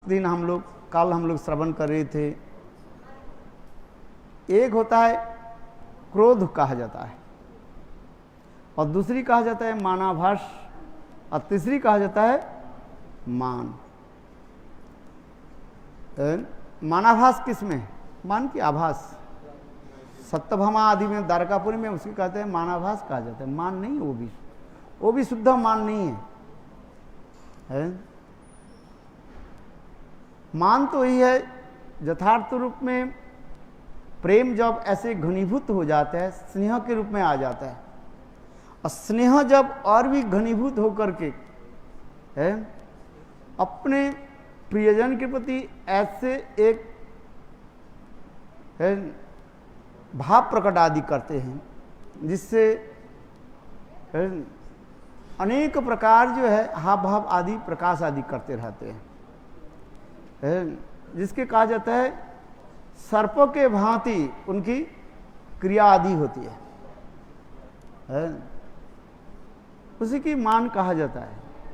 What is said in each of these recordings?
कल हम लोग श्रवण कर रहे थे। एक होता है क्रोध कहा जाता है, और दूसरी कहा जाता है मानाभास, और तीसरी कहा जाता है मान। मानाभास किसमें? मान की आभास। सत्यभामा आदि में, द्वारकापुरी में उसकी कहते हैं मानाभास कहा जाता है, मान नहीं। वो भी शुद्ध मान नहीं है। मान तो यही है यथार्थ रूप में प्रेम जब ऐसे घनीभूत हो जाता है, स्नेह के रूप में आ जाता है, और स्नेह जब और भी घनीभूत होकर के है अपने प्रियजन के प्रति ऐसे एक है भाव प्रकट आदि करते हैं, जिससे अनेक प्रकार जो है हाव भाव आदि प्रकाश आदि करते रहते हैं, जिसके कहा जाता है सर्पों के भांति उनकी क्रिया आदि होती है। उसी की मान कहा जाता है।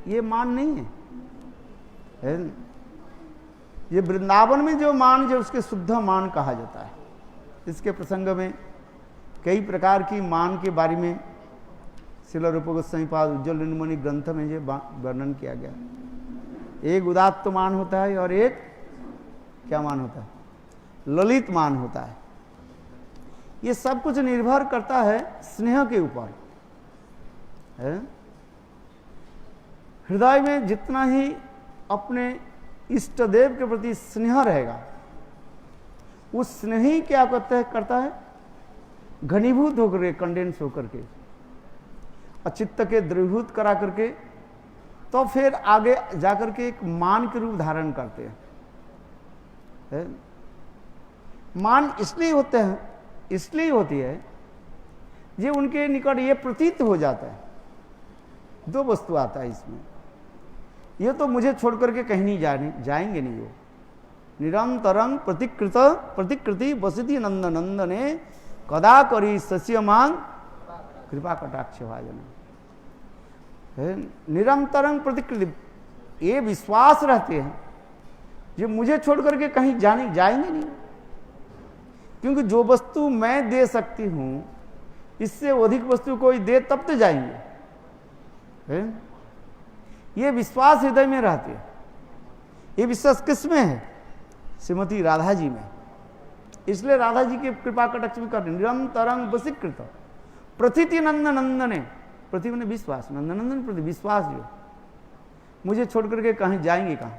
ये मान नहीं है। ये वृंदावन में जो मान, जो उसके शुद्ध मान कहा जाता है। इसके प्रसंग में कई प्रकार की मान के बारे में श्रील रूप गोस्वामी पाद उज्ज्वल निर्मणि ग्रंथ में जो वर्णन किया गया। एक उदात्त मान होता है और एक क्या मान होता है? ललित मान होता है। ये सब कुछ निर्भर करता है स्नेह के ऊपर। हृदय में जितना ही अपने इष्ट देव के प्रति स्नेह रहेगा, उस स्नेह ही क्या करता है घनीभूत होकर के, कंडेंस होकर के, चित्त के द्रवीभूत करा करके, तो फिर आगे जाकर के एक मान के रूप धारण करते हैं। मान इसलिए होते हैं, इसलिए होती है ये उनके निकट ये प्रतीत हो जाता है। दो वस्तु आता है इसमें, ये तो मुझे छोड़ करके कहीं नहीं जाएंगे नहीं। वो निरंतरं प्रतिकृति वसति नंद नंदने कदा करी सस्यमान कृपा कटाक्ष भाजन। निरंतरं प्रतिकृति, ये विश्वास रहते हैं जो मुझे छोड़ करके कहीं जाएंगे नहीं, क्योंकि जो वस्तु मैं दे सकती हूं इससे अधिक वस्तु कोई दे तब तो जाएंगे। ये विश्वास हृदय में रहते है। ये विश्वास किस में है? श्रीमती राधा जी में। इसलिए राधा जी के कृपा कटाक्ष भी कर निरंतरं वशीकृत प्रथिति नंद नंदने, प्रति ने विश्वास, नंदनंदन प्रति विश्वास, जो मुझे छोड़ करके कहीं जाएंगे कहां?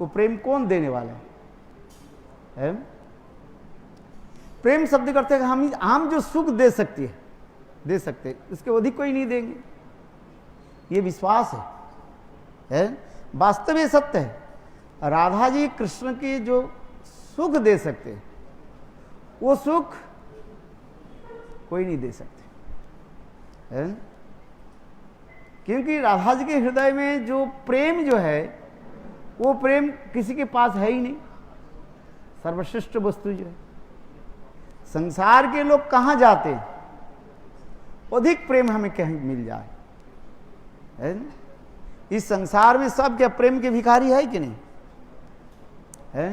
वो प्रेम कौन देने वाला है? प्रेम शब्द करते हैं हम जो सुख दे सकते उसके अधिक कोई नहीं देंगे। ये विश्वास है। वास्तव ये सत्य है। राधा जी कृष्ण की जो सुख दे सकते हैं, वो सुख कोई नहीं दे सकते। क्योंकि राधा जी के हृदय में जो प्रेम जो है, वो प्रेम किसी के पास है ही नहीं। सर्वश्रेष्ठ वस्तु जो है, संसार के लोग कहां जाते हैं? अधिक प्रेम हमें कहीं मिल जाए। इस संसार में सब क्या प्रेम के भिखारी है कि नहीं है?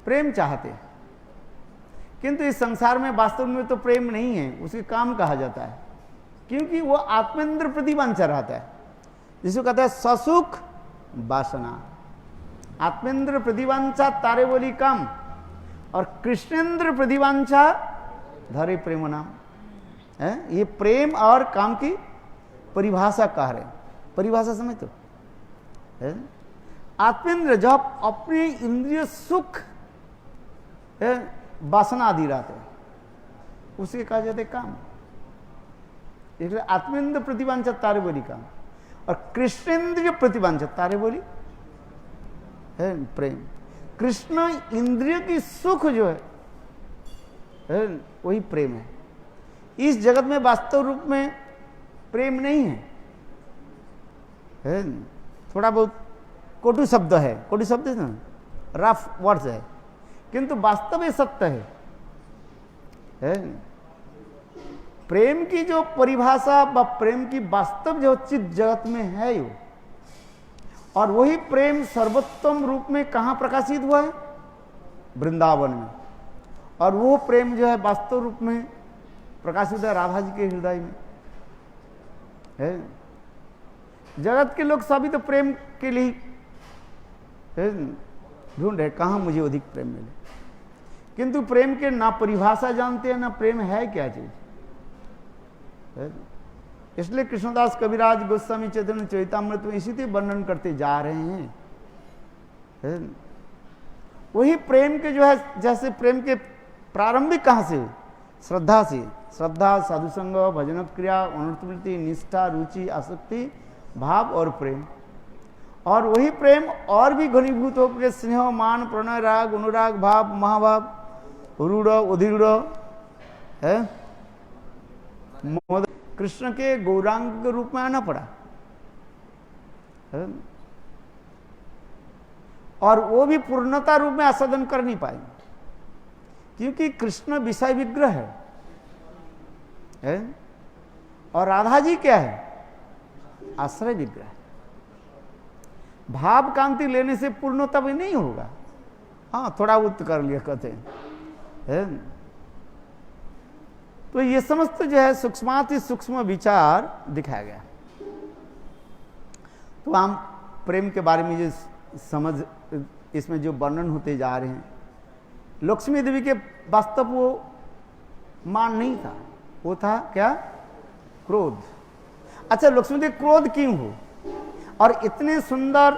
प्रेम चाहते हैं, किंतु इस संसार में वास्तव में तो प्रेम नहीं है, उसे काम कहा जाता है, क्योंकि वो आत्मेंद्र प्रतिवांछा रहता है, जिसको कहते हैं ससुख वासना। आत्मेंद्र प्रतिवांछा तारे बोली काम, और कृष्णेंद्र प्रतिवांछा धरे प्रेम नाम है। ये प्रेम और काम की परिभाषा कह रहे हैं। परिभाषा समझ तो है। आत्मेंद्र जब अपने इंद्रिय सुख वासना आदि रहते हैं, उसे कहा जाते काम। इसलिए आत्मेंद्र प्रतिवांछा तारे बोली काम, और कृष्णेंद्रिय प्रतिवांछा तारे बोली है प्रेम। कृष्ण इंद्रिय की सुख जो है वही प्रेम है। इस जगत में वास्तव रूप में प्रेम नहीं है। थोड़ा बहुत कोटु शब्द है, कोटु शब्द है ना, रफ वर्ड्स है, किंतु वास्तव में सत्य है। प्रेम की जो परिभाषा व प्रेम की वास्तव जो चीज जगत में है, और वही प्रेम सर्वोत्तम रूप में कहां प्रकाशित हुआ है? वृंदावन में। और वो प्रेम जो है वास्तव रूप में प्रकाशित है राधा जी के हृदय में है। जगत के लोग सभी तो प्रेम के लिए ढूंढ रहे कहां मुझे अधिक प्रेम मिले, किंतु प्रेम के ना परिभाषा जानते हैं ना प्रेम है क्या चीज है। इसलिए कृष्णदास कविराज गोस्वामी चैतन्य चरितामृत में इसी से वर्णन करते जा रहे हैं। वही प्रेम के जो है, जैसे प्रेम के प्रारंभिक कहां से? श्रद्धा से। श्रद्धा, साधु संग, भजन क्रिया, अनुवृत्ति, निष्ठा, रुचि, आसक्ति, भाव और प्रेम। और वही प्रेम और भी घनीभूत होकर स्नेह, मान, प्रणय, राग, अनुराग, भाव, महाभाव, रूढ़, उधिरूढ़ है, मोद, कृष्ण के गौरांग के रूप में आना पड़ा है? और वो भी पूर्णता रूप में आस्वादन कर नहीं पाए, क्योंकि कृष्ण विषय विग्रह है और राधा जी क्या है? आश्रय विग्रह। भाव कांति लेने से पूर्णता भी नहीं होगा। हाँ, थोड़ा उत कर लिया कहते हैं। तो ये समस्त जो है सूक्ष्माति सूक्ष्म विचार दिखाया गया। तो हम प्रेम के बारे में जो समझ, इसमें जो वर्णन होते जा रहे हैं, लक्ष्मी देवी के वास्तव वो मान नहीं था, वो था क्या? क्रोध। अच्छा, लक्ष्मी देवी क्रोध क्यों हो और इतने सुंदर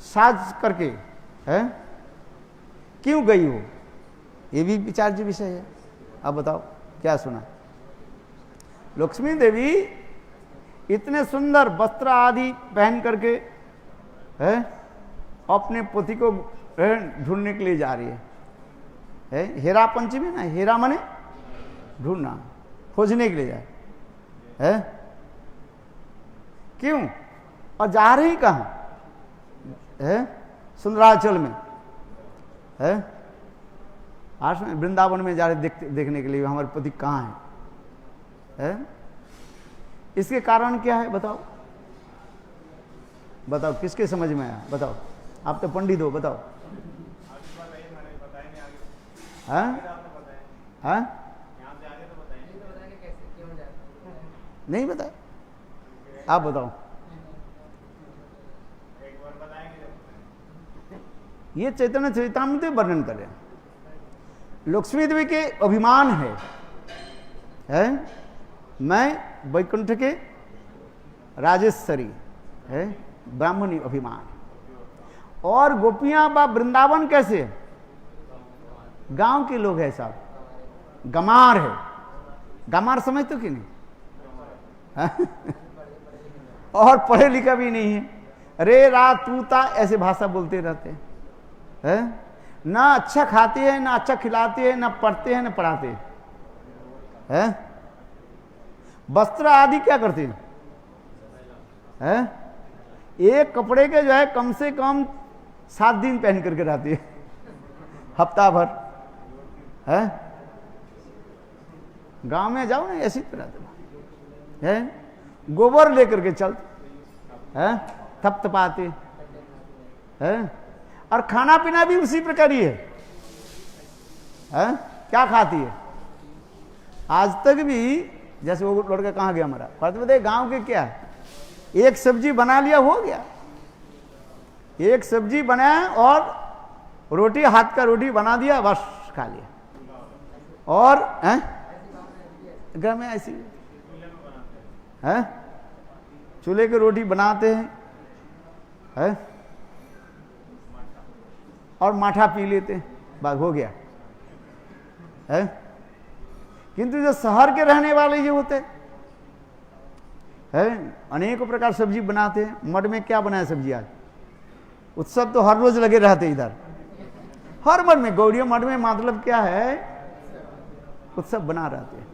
साज करके है क्यों गई हो? ये भी विचार जो विषय है। अब बताओ क्या सुना? लक्ष्मी देवी इतने सुंदर वस्त्र आदि पहन करके है अपने पति को ढूंढने के लिए जा रही है। हेरा पंचमी ना, हेरा माने ढूंढना, खोजने के लिए जाए है। क्यों? और जा रही कहां है? सुंदराचल में है, आज में वृंदावन में जा रहे देखने के लिए हमारे पति कहां है? इसके कारण क्या है बताओ? बताओ किसके समझ में आया? बताओ, आप तो पंडित हो, बताओ। हाँ? नहीं बताए, आप बताओ। ये चैतन्य चरितामृत में वर्णन कर रहे हैं। लक्ष्मी देवी के अभिमान है मैं वैकुंठ के राजेश्वरी है, ब्राह्मणी अभिमान। और गोपियां बा वृंदावन कैसे? गांव के लोग है साहब, गमार है। गमार समझते हो कि नहीं? और पढ़े लिखा भी नहीं है, रे रा तू ता ऐसे भाषा बोलते रहते हैं। ना अच्छा खाते हैं, ना अच्छा खिलाते हैं, ना पढ़ते हैं, ना पढ़ाते हैं। वस्त्र आदि क्या करते हैं? एक कपड़े के जो है कम से कम 7 दिन पहन करके रहते हैं, हफ्ता भर है। गांव में जाओ ना ऐसी तरह है, गोबर लेकर के चलते हैं, थपथपाते हैं। और खाना पीना भी उसी प्रकार ही है। क्या खाती है? आज तक भी जैसे वो लड़का कहाँ गया हमारा, बताए गांव के क्या है, एक सब्जी बना लिया हो गया, एक सब्जी बनाया और रोटी, हाथ का रोटी बना दिया, बस खा लिया। और घर में ऐसी है, चूल्हे की रोटी बनाते हैं और माठा पी लेते हैं, बस हो गया है। किंतु जो शहर के रहने वाले जो होते हैं अनेकों प्रकार सब्जी बनाते हैं। मठ में क्या बनाया सब्जी आज? उत्सव तो हर रोज लगे रहते इधर, हर मठ में, गौड़िया मठ में मतलब क्या है, उत्सव बना रहते हैं।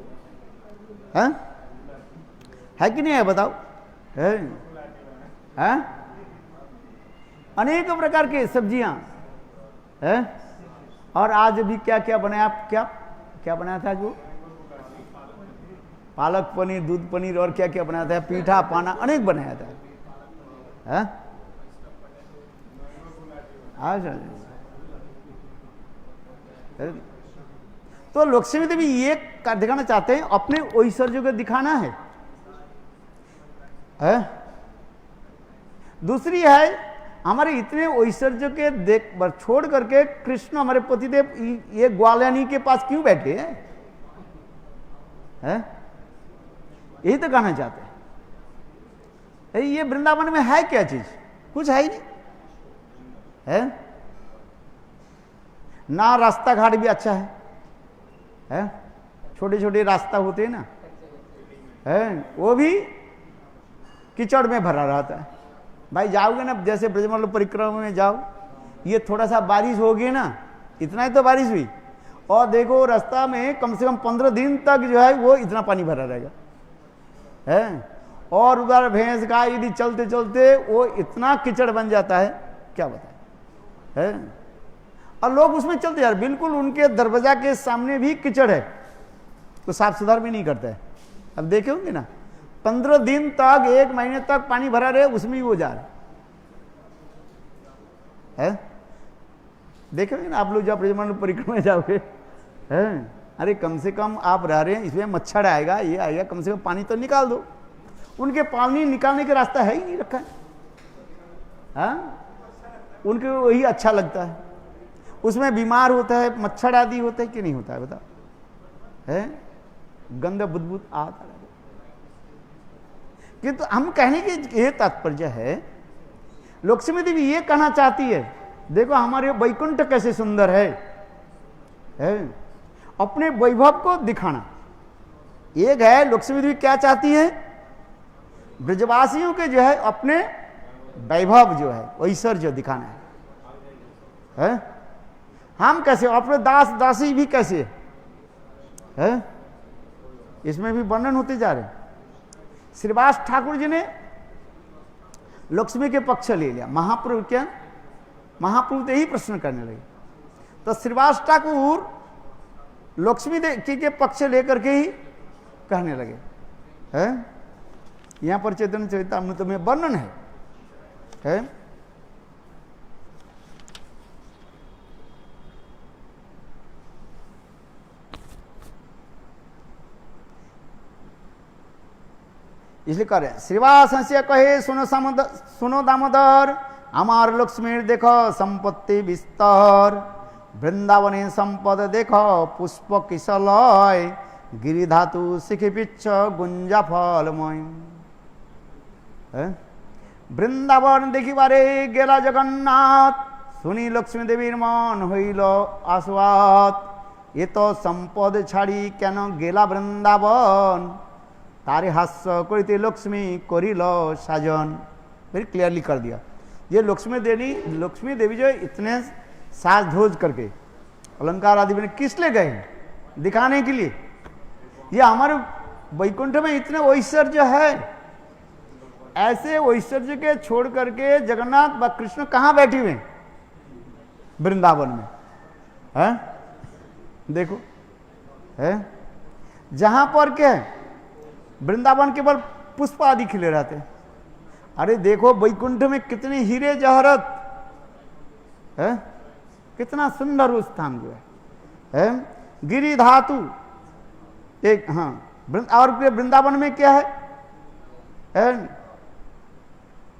है कि नहीं है? बताओ। है अनेक प्रकार के सब्जियां है। और आज भी क्या क्या बनाया? क्या क्या बनाया था? जो पालक पनीर, दूध पनीर और क्या क्या बनाया था, पीठा पाना अनेक बनाया था। तो लक्ष्मी देवी ये दिखाना चाहते हैं, अपने ऐश्वर्य को दिखाना है? दूसरी है, हमारे इतने ऐश्वर्य के देख छोड़ करके कृष्ण हमारे पतिदेव ये ग्वालिनी के पास क्यों बैठे हैं? यही तो कहना चाहते हैं। ये वृंदावन में है क्या चीज? कुछ है ही नहीं है। ना रास्ता घाट भी अच्छा है? छोटे छोटे रास्ता होते हैं ना, वो भी कीचड़ में भरा रहता है। भाई जाओगे ना, जैसे ब्रजमंडल परिक्रमा में जाओ, ये थोड़ा सा बारिश होगी ना, इतना ही तो बारिश हुई, और देखो रास्ता में कम से कम 15 दिन तक जो है वो इतना पानी भरा रहेगा, है? और उधर भैंस गाय यदि चलते चलते वो इतना कीचड़ बन जाता है, क्या बताए, है? और लोग उसमें चलते यार, बिल्कुल उनके दरवाजा के सामने भी कीचड़ है, तो साफ सुधार भी नहीं करता है। अब देखे होंगे ना, 15 दिन तक, 1 महीने तक पानी भरा रहे, उसमें ही वो जा रहे है। देखे होंगे ना आप लोग जब ब्रजमंडल परिक्रमा जाओगे, है? अरे कम से कम आप रह रहे हैं, इसमें मच्छर आएगा, ये आएगा, कम से कम पानी तो निकाल दो। उनके पानी निकालने का रास्ता है ही नहीं रखा है, उनको वही अच्छा लगता है। उसमें बीमार होता है, मच्छर आदि होता है कि नहीं होता है बताओ, है? गंद बुदबुद आता है। किंतु हम कहने की ये तात्पर्य है, लक्ष्मी देवी ये कहना चाहती है, देखो हमारे वैकुंठ कैसे सुंदर है? अपने वैभव को दिखाना। एक है लक्ष्मी देवी क्या चाहती है, ब्रजवासियों के जो है अपने वैभव जो है ऐश्वर्य दिखाना है। हम कैसे, अपने दास दासी भी कैसे है, इसमें भी वर्णन होते जा रहे हैं। श्रीवास ठाकुर जी ने लक्ष्मी के पक्ष ले लिया। महाप्रभु क्या, महाप्रभु तो यही प्रश्न करने लगे, तो श्रीवास ठाकुर लक्ष्मी देवी के पक्ष लेकर के ही कहने लगे, है? यहां पर चैतन्य चरितामृत में वर्णन है? इसलिए कह रहे श्रीवास से कहे, सुनो दामोदर, हमार लक्ष्मी देखो संपत्ति विस्तार, वृंदावने संपद देखो पुष्प किशलय, गिरी धातु शिखि पिच्छ गुंजा फलमय। বৃন্দাবন দেখিবারে গেলা জগন্নাথ, শুনি লক্ষ্মী দেবীর মন হইল আস্বাদ, এ তো সম্পদ ছাড়ি কেন গেলা বৃন্দাবন, तारे हास्य करिते लक्ष्मी करिल साजन। वेरी क्लियरली कर दिया, ये लक्ष्मी देवी जो इतने साज धोज करके अलंकार आदि में किस लिए गए, दिखाने के लिए। ये हमारे वैकुंठ में इतने ऐश्वर्य है, ऐसे ऐश्वर्य के छोड़ करके जगन्नाथ व कृष्ण कहाँ बैठे हुए, वृंदावन में, है? देखो, है जहां पर क्या है, वृंदावन केवल पुष्प आदि खिले रहते। अरे देखो वैकुंठ में कितने हीरे जहरत है, कितना सुंदर वो स्थान जो है? गिरी धातु एक, हाँ। और वृंदावन में क्या है?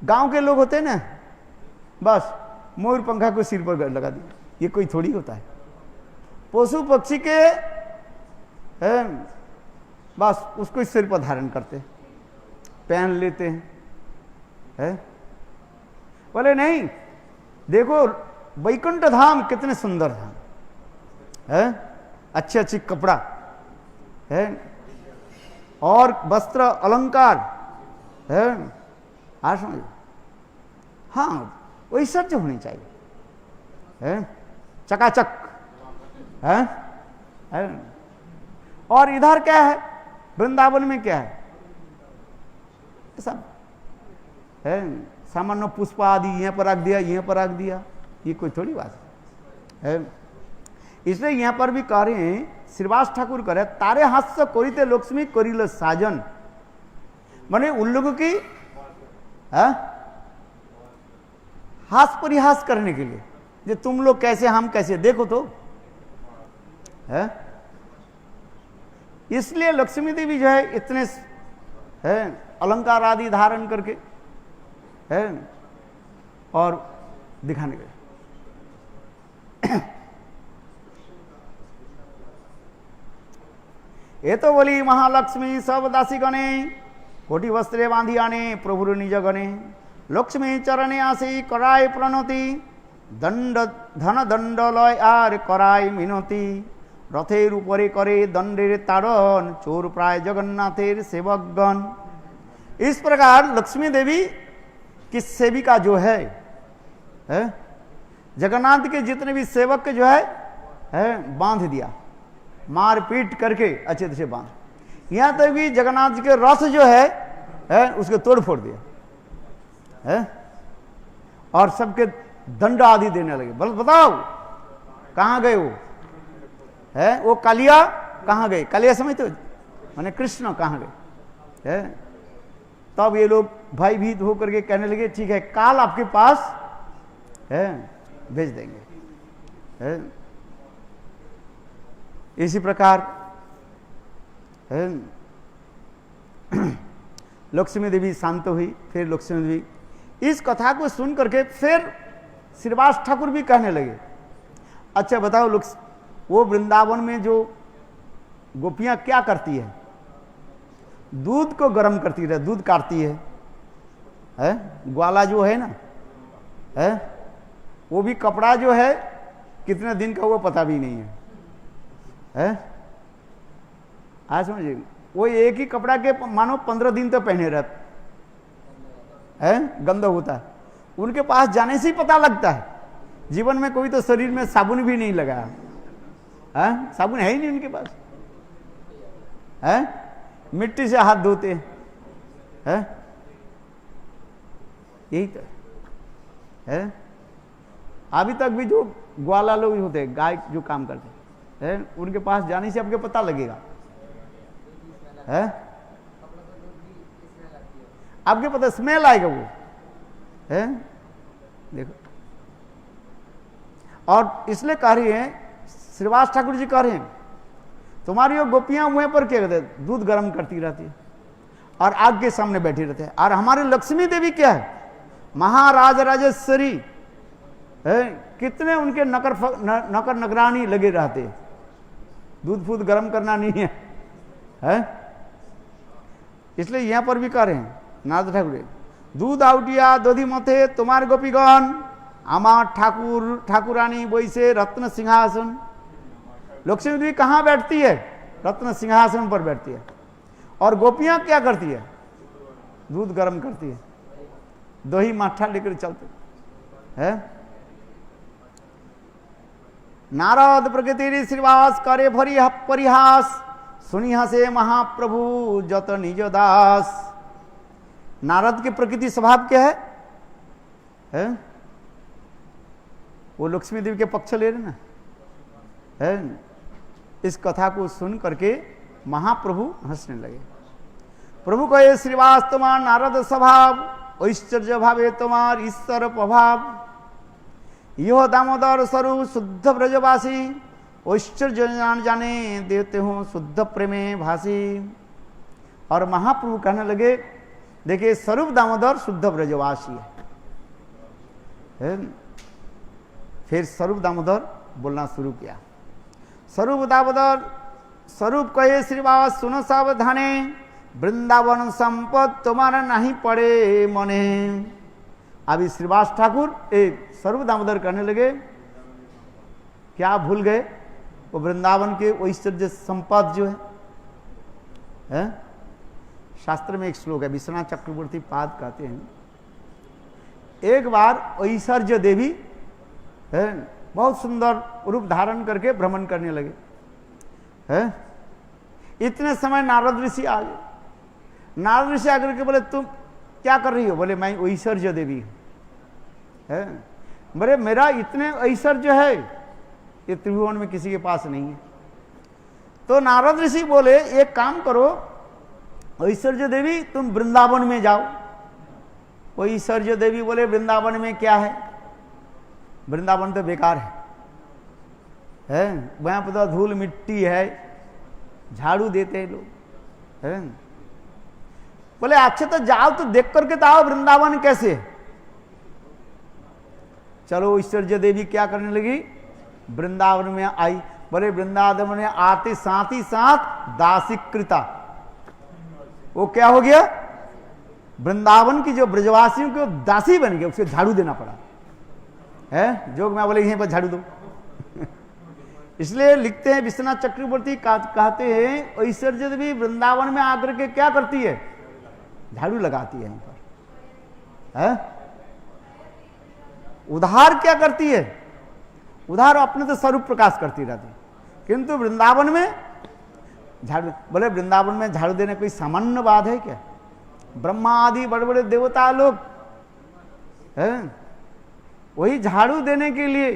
गांव के लोग होते हैं ना, बस मोर पंखा को सिर पर लगा दिया, ये कोई थोड़ी होता है। पशु पक्षी के बस उसको सिर पर धारण करते, पहन लेते हैं, है? बोले नहीं, देखो वैकुंठ धाम कितने सुंदर धाम है, अच्छे अच्छे कपड़ा है, और वस्त्र अलंकार है, आसन, हाँ ऐश्वर्य होनी चाहिए, है? चकाचक है? और इधर क्या है, वृंदावन में क्या है, सब है सामान्य पुष्प आदि यहाँ पर रख दिया, यहाँ पर रख दिया, ये कोई थोड़ी बात है। इसलिए यहाँ पर भी कह रहे हैं, श्रीवास ठाकुर कह रहे तारे हास्य करिते लक्ष्मी करिल साजन, माने उन लोगों की हास परिहास करने के लिए जो तुम लोग कैसे हम कैसे, देखो तो है। इसलिए लक्ष्मी देवी जो है इतने है अलंकार आदि धारण करके है और दिखाने गए। ये तो बोली महालक्ष्मी सब दासी गणे कोटि वस्त्रे बांधी आने प्रभुर निज गणे लक्ष्मी चरणे आसी कराय प्रणति दंड धन दंड लय आर कराय मिनति रथेर उपरे करे दंडेर ताड़न चोर प्राय जगन्नाथेर सेवकगण। इस प्रकार लक्ष्मी देवी की सेविका जो है जगन्नाथ के जितने भी सेवक जो है बांध दिया, मार पीट करके अच्छे से बांध, यहां तक भी जगन्नाथ जी के रथ जो है उसके तोड़ फोड़ दिया है और सबके दंड आदि देने लगे। बस बताओ कहां गए वो है, वो कालिया कहां गए, कालिया समझते हो माने कृष्ण कहां गए है। तब ये लोग भयभीत होकर के कहने लगे ठीक है काल आपके पास है भेज देंगे है। इसी प्रकार लक्ष्मी देवी शांत हुई। फिर लक्ष्मी देवी इस कथा को सुन करके फिर श्रीवास ठाकुर भी कहने लगे अच्छा बताओ वो वृंदावन में जो गोपियां क्या करती है, दूध को गर्म करती है, दूध काटती है ग्वाला जो है ना है, वो भी कपड़ा जो है कितने दिन का वो पता भी नहीं है आज समझिए, वो एक ही कपड़ा के मानो 15 दिन तो पहने रहते है, गंदा होता है। उनके पास जाने से ही पता लगता है, जीवन में कोई तो शरीर में साबुन भी नहीं लगाया है, साबुन है ही नहीं उनके पास है, मिट्टी से हाथ धोते हैं यही तो है। अभी तक भी जो ग्वाला लोग होते हैं, गाय जो काम करते हैं उनके पास जाने से आपको पता लगेगा है, आपके पता स्मेल आएगा वो है। देखो और इसलिए कह रही है श्रीवास ठाकुर जी कह रहे हैं तुम्हारी वो गोपियां मुंह पर क्या कहते हैं दूध गर्म करती रहती है और आग के सामने बैठी रहते हैं। और हमारी लक्ष्मी देवी क्या है महाराज राजेश्वरी है, कितने उनके नकर नगरानी लगे रहते, दूध फूद गर्म करना नहीं है इसलिए यहां पर भी कह रहे हैं नारद ठाकुर दूध आउटिया दधि मथे तुम्हार गोपीगण आमार ठाकुर ठाकुरानी वैसे रत्न सिंहासन। लक्ष्मी देवी कहां बैठती है, रत्न सिंहासन पर बैठती है और गोपियां क्या करती है दूध गर्म करती है, दही माठा लेकर चलते है। नारद प्रकृति श्रीवास करे परिहास सुनी हसे महाप्रभु जत निज दास। नारद की प्रकृति स्वभाव क्या है? वो लक्ष्मी देवी के पक्ष ले रहे ना है। इस कथा को सुन करके महाप्रभु हंसने लगे। प्रभु कहे श्रीवास तुम्हार नारद स्वभाव ऐश्वर्य भावे तुम्हार ईश्वर प्रभाव यह दामोदर स्वरूप शुद्ध ब्रजवासी ऐश्वर्य जाने देते हो शुद्ध प्रेमे भासी। और महाप्रभु कहने लगे देखिए स्वरूप दामोदर शुद्ध ब्रजवासी है। फिर स्वरूप दामोदर बोलना शुरू किया। स्वरूप दामोदर स्वरूप कहे श्रीवास सुनो सावधाने वृंदावन संपद तुम्हारा नहीं पड़े मने। अभी श्रीवास ठाकुर एक स्वरूप दामोदर कहने लगे क्या भूल गए वो वृंदावन के ऐश्वर्य संपद जो है? शास्त्र में एक श्लोक है, विश्वनाथ चक्रवर्ती पाद कहते हैं एक बार ऐश्वर्य देवी है बहुत सुंदर रूप धारण करके भ्रमण करने लगे है। इतने समय नारद ऋषि आ गए। नारद ऋषि आकर के बोले तुम क्या कर रही हो? बोले मैं ऐश्वर्य देवी है। बोले मेरा इतने ऐश्वर्य है ये त्रिभुवन में किसी के पास नहीं है। तो नारद ऋषि बोले एक काम करो ऐश्वर्य देवी तुम वृंदावन में जाओ। वो ऐश्वर्य देवी बोले वृंदावन में क्या है? वृंदावन तो बेकार है वहां पर तो धूल मिट्टी है, झाड़ू देते हैं लोग है। बोले अच्छा तो जाओ तो देख करके तो आओ वृंदावन कैसे है। चलो ऐश्वर्या देवी क्या करने लगी, वृंदावन में आई। बोले वृंदावन में आते साथ ही साथ दासीकृता, वो क्या हो गया, वृंदावन की जो ब्रजवासियों की दासी बन गया, उसको झाड़ू देना पड़ा है। जोग में बोले यहीं पर झाड़ू दो इसलिए लिखते हैं विश्वनाथ चक्रवर्ती कहते हैं ऐश्वर्या देवी वृंदावन में आकर के क्या करती है, झाड़ू लगाती है यहीं पर है। उधार क्या करती है, उधार अपने तो स्वरूप प्रकाश करती रहती, किंतु वृंदावन में झाड़ू। बोले वृंदावन में झाड़ू देने कोई सामान्य बात है क्या, ब्रह्मा आदि बड़े बड़े देवता लोग हैं, वही झाड़ू देने के लिए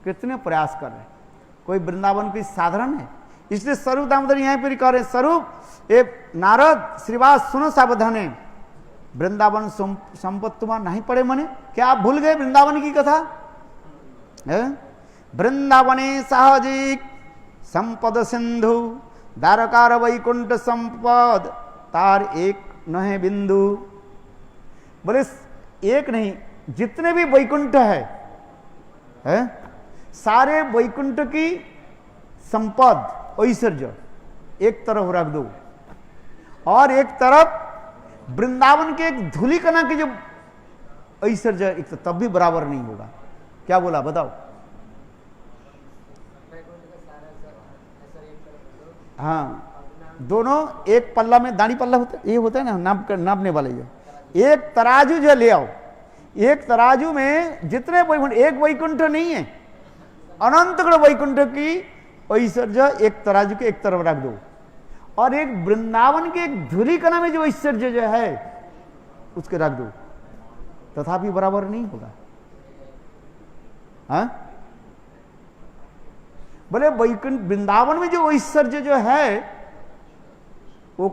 कितने प्रयास कर रहे हैं। कोई वृंदावन कोई साधारण है। इसलिए स्वरूप दामोदर यहां पर कह रहे, स्वरूप ए नारद श्रीवास सुनो सावधाने, वृंदावन संपत्ति तुम्हारा नहीं पड़े मने। क्या आप भूल गए वृंदावन की कथा है। वृंदावने सहजिक संपद सिंधु, द्वारकार वैकुंठ संपद तार एक नहे बिंदु। बोले एक नहीं, जितने भी वैकुंठ है सारे वैकुंठ की संपद ऐश्वर्य एक तरफ रख दो, और एक तरफ वृंदावन के एक धूली कणा की जो ऐश्वर्य, एक तो तब भी बराबर नहीं होगा। क्या बोला बताओ। हाँ दोनों एक पल्ला में, दाढ़ी पल्ला होता है, ये होता है ना नापने वाले, ये एक तराजू जो ले आओ, एक तराजू में जितने वैकुंठ, एक वैकुंठ नहीं है, अनंत वैकुंठ की ऐश्वर्य एक तराजू के एक तरफ रख दो, और एक वृंदावन के एक धूली कणा में जो ऐश्वर्य जो है उसके रख दो, तथापि बराबर नहीं होगा। हाँ बोले वैकुंठ वृंदावन में जो ऐश्वर्य जो है वो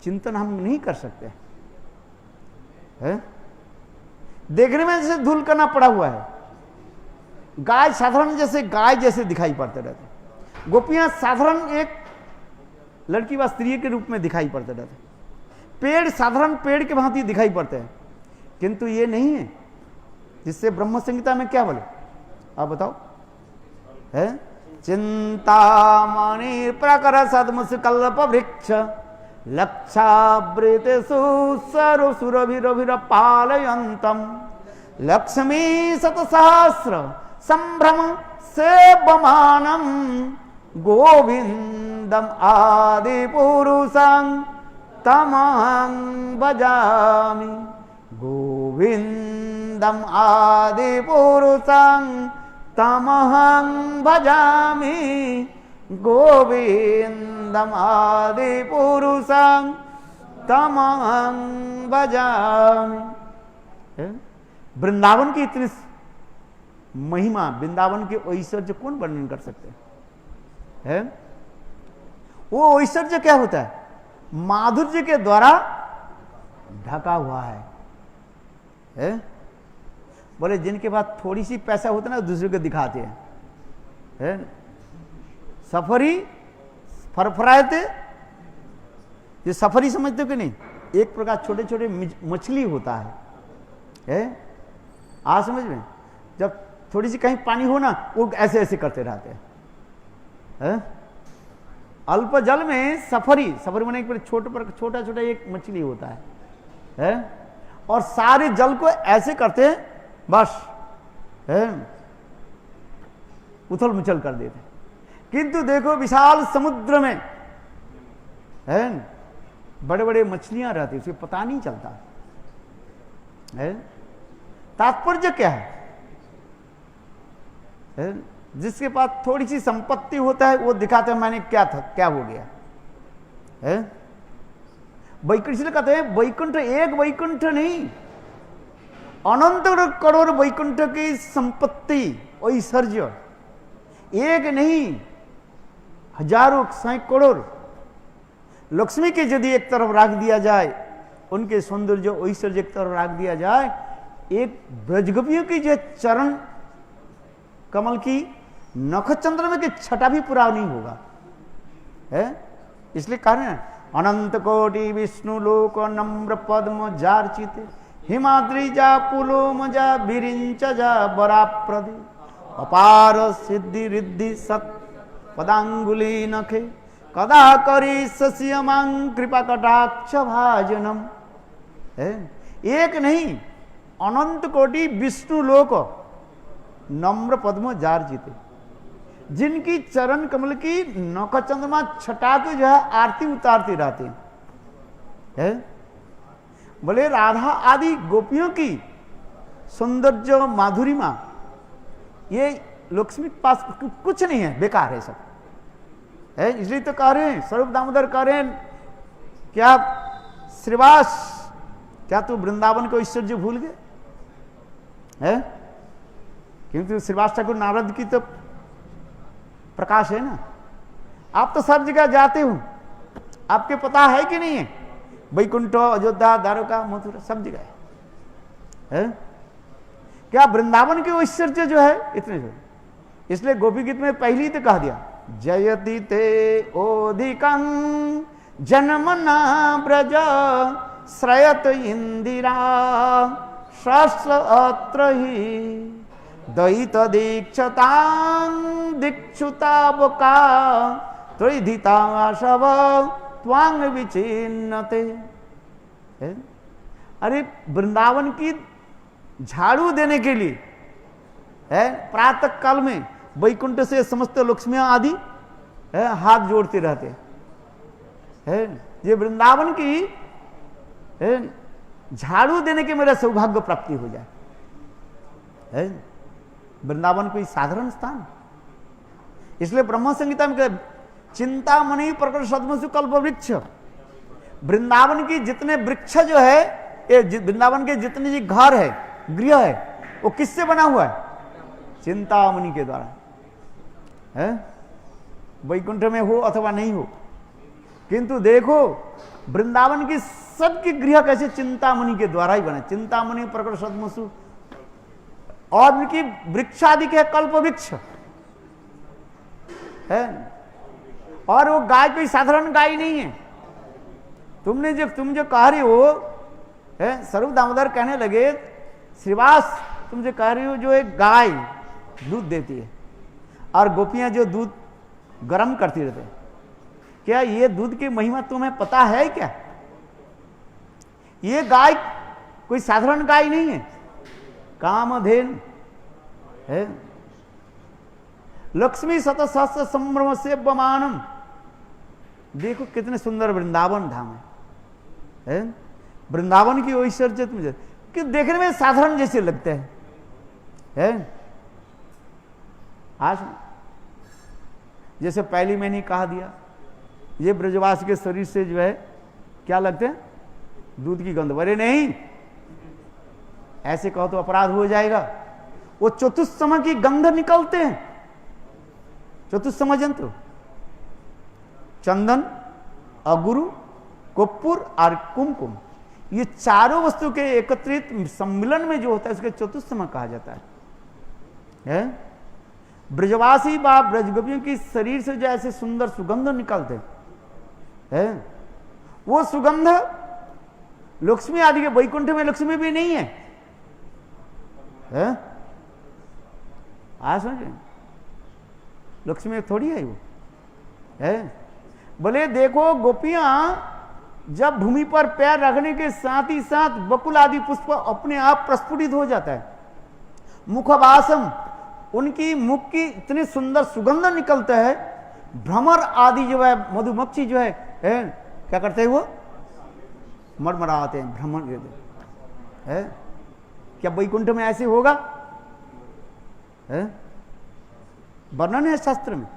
चिंतन हम नहीं कर सकते है। देखने में जैसे धूल कणा पड़ा हुआ है, गाय साधारण जैसे गाय जैसे दिखाई पड़ते रहते, गोपियां साधारण एक लड़की व स्त्री के रूप में दिखाई पड़ते रहते, पेड़ साधारण पेड़ के भांति दिखाई पड़ते हैं, किंतु ये नहीं है जिससे ब्रह्म संहिता में क्या बोले आप बताओ है। चिंतामणि प्रकर सदमुष्कल्प वृक्ष लक्षावृतेषु सरुसुरभिरभिर पालयन्तम लक्ष्मी शतसहस्र संभ्रम सेवमानं गोविंदम आदि पुरुषं तमहं भजामि, गोविंदम आदि पुरुषं तमहं भजामि, गोविंदम आदि पुरुषं तमहं भजामि। वृंदावन की इतनी महिमा, वृंदावन के ऐश्वर्य कौन वर्णन कर सकते हैं। वो ऐश्वर्य क्या होता है, माधुर्य के द्वारा ढका हुआ है। बोले जिनके पास थोड़ी सी पैसा होता है ना दूसरे को दिखाते हैं, सफरी फरफराते, ये सफरी समझते हो कि नहीं, एक प्रकार छोटे छोटे मछली होता है। आज समझ में, जब थोड़ी सी कहीं पानी हो ना वो ऐसे ऐसे करते रहते हैं। अल्प जल में सफरी, सफरी मैंने एक छोटा छोटा एक मछली होता है, और सारे जल को ऐसे करते हैं, बस उथल मुचल कर देते। किंतु देखो विशाल समुद्र में बड़े बड़े मछलियां रहती, उसे पता नहीं चलता है। तात्पर्य क्या है, जिसके पास थोड़ी सी संपत्ति होता है वो दिखाते हैं मैंने क्या था, क्या हो गया है। वैकुंठ इसलिए कहते हैं वैकुंठ एक वैकुंठ नहीं, अनंत करोड़ वैकुंठ की संपत्ति ऐश्वर्य, एक नहीं हजारों सैकड़ों लक्ष्मी के यदि एक तरफ रख दिया जाए, उनके सौंदर्य ऐश्वर्य एक तरफ रख दिया जाए, एक ब्रजगोपियों की जो चरण कमल की नख चंद्रमा की छटा भी पूरा नहीं होगा, है। इसलिए कह रहे हैं अनंत कोटि विष्णु लोक नम्र पद्म जार्चिते हिमाद्री जा पुलोम जा विरिंच जा बराप्रदे अपार सिद्धि रिद्धि सत पदांगुली नखे कदा करी सस्यमां कृपा कटाक्ष भाजनम, है। एक नहीं अनंत कोटि विष्णु लोक नम्र पद्म जार्चिते, जिनकी चरण कमल की नख चंद्रमा छटा के जो है आरती उतारती रहती है। बोले राधा आदि गोपियों की सौंदर्य माधुरिमा ये लक्ष्मी के पास कुछ नहीं है, बेकार है सब, है। इसलिए तो कह रहे हैं स्वरूप दामोदर कह रहे हैं क्या श्रीवास, क्या तू वृंदावन को ऐश्वर्य भूल गए, है। क्योंकि श्रीवास ठाकुर नारद की तो प्रकाश है ना। आप तो सब जगह जाते हो, आपके पता है कि नहीं है, वैकुंठ अयोध्या द्वारका मथुरा सब जगह है। क्या वृंदावन के ऐश्वर्य जो है इतने जो, इसलिए गोपी गीत में पहले ही तो कह दिया जयति ते ओधिकं जन्मना ब्रज श्रयत इंदिरा शास्त्र अत्र ही दयित दीक्षतां दीक्षुतावका त्रिधिताशव त्वांग विचिन्नते। अरे वृंदावन की झाड़ू देने के लिए, है, प्रातः काल में वैकुंठ से समस्त लक्ष्मियां आदि हाथ जोड़ते रहते हैं। ये वृंदावन की झाड़ू देने के मेरा सौभाग्य प्राप्ति हो जाए, है। वृंदावन कोई साधारण स्थान, इसलिए ब्रह्म संहिता में चिंतामणि प्रकट सद्मसु कल्प वृक्ष, वृंदावन की जितने वृक्ष जो है, ये वृंदावन के जितने जी घर है गृह है वो किससे बना हुआ है, चिंतामणि के द्वारा, है। वैकुंठ में हो अथवा नहीं हो, किंतु देखो वृंदावन की सबकी गृह कैसे चिंतामणि के द्वारा ही बना, चिंतामणि प्रकट सद्मसु, और उनकी वृक्षादि के कल्प वृक्ष है। और वो गाय कोई साधारण गाय नहीं है। तुम जो कह रही हो, है, स्वरूप दामोदर कहने लगे श्रीवास तुम जो कह रही हो जो एक गाय दूध देती है और गोपियां जो दूध गर्म करती रहते हैं, क्या ये दूध की महिमा तुम्हें पता है क्या? ये गाय कोई साधारण गाय नहीं है, कामधेनु है। लक्ष्मी शत सहस्र संभ्रम से बमानम, देखो कितने सुंदर वृंदावन धाम है। वृंदावन की ऐश्वर्य मुझे कि देखने में साधारण जैसे लगते हैं, आज जैसे पहली मैंने कहा दिया ये ब्रजवास के शरीर से जो है क्या लगते हैं, दूध की गंध। अरे नहीं, ऐसे कहो तो अपराध हो जाएगा। वो चतुस्सम की गंध निकलते हैं। चतुस्सम जंतु चंदन, अगुरु, कपूर और कुमकुम, ये चारों वस्तु के एकत्रित सम्मिलन में जो होता है उसके चतुस्सम कहा जाता है। ब्रजवासी बा ब्रजगोपियों की शरीर से जो ऐसे सुंदर सुगंध निकलते हैं, वो सुगंध लक्ष्मी आदि के वैकुंठ में लक्ष्मी भी नहीं है, आज समझे, लक्ष्मी थोड़ी है वो, है। बोले देखो गोपियां जब भूमि पर पैर रखने के साथ ही साथ बकुल आदि पुष्प अपने आप प्रस्फुटित हो जाता है। मुखवासम, उनकी मुख की इतनी सुंदर सुगंध निकलता है। भ्रमर आदि जो है मधुमक्खी जो है क्या करते हैं, वो मरमराते हैं, भ्रमर है। क्या वैकुंठ में ऐसे होगा? वर्णन है शास्त्र में,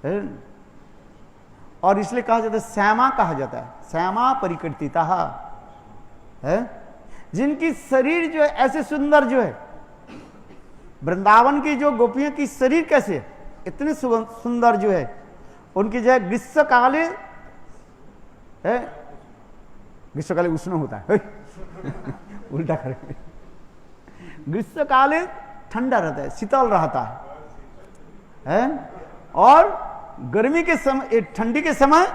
है? और इसलिए कहा जाता है श्यामा कहा जाता है, श्यामा परिकीर्तिता है। जिनकी शरीर जो है ऐसे सुंदर जो है, वृंदावन की जो गोपियों की शरीर कैसे है, इतने सुंदर जो है, उनकी जो है ग्रीष्मकाले है, ग्रीष्मकाले उष्ण होता है उल्टा कर ग्रीष्म काले ठंडा रहता है, शीतल रहता है? और गर्मी के समय, ठंडी के समय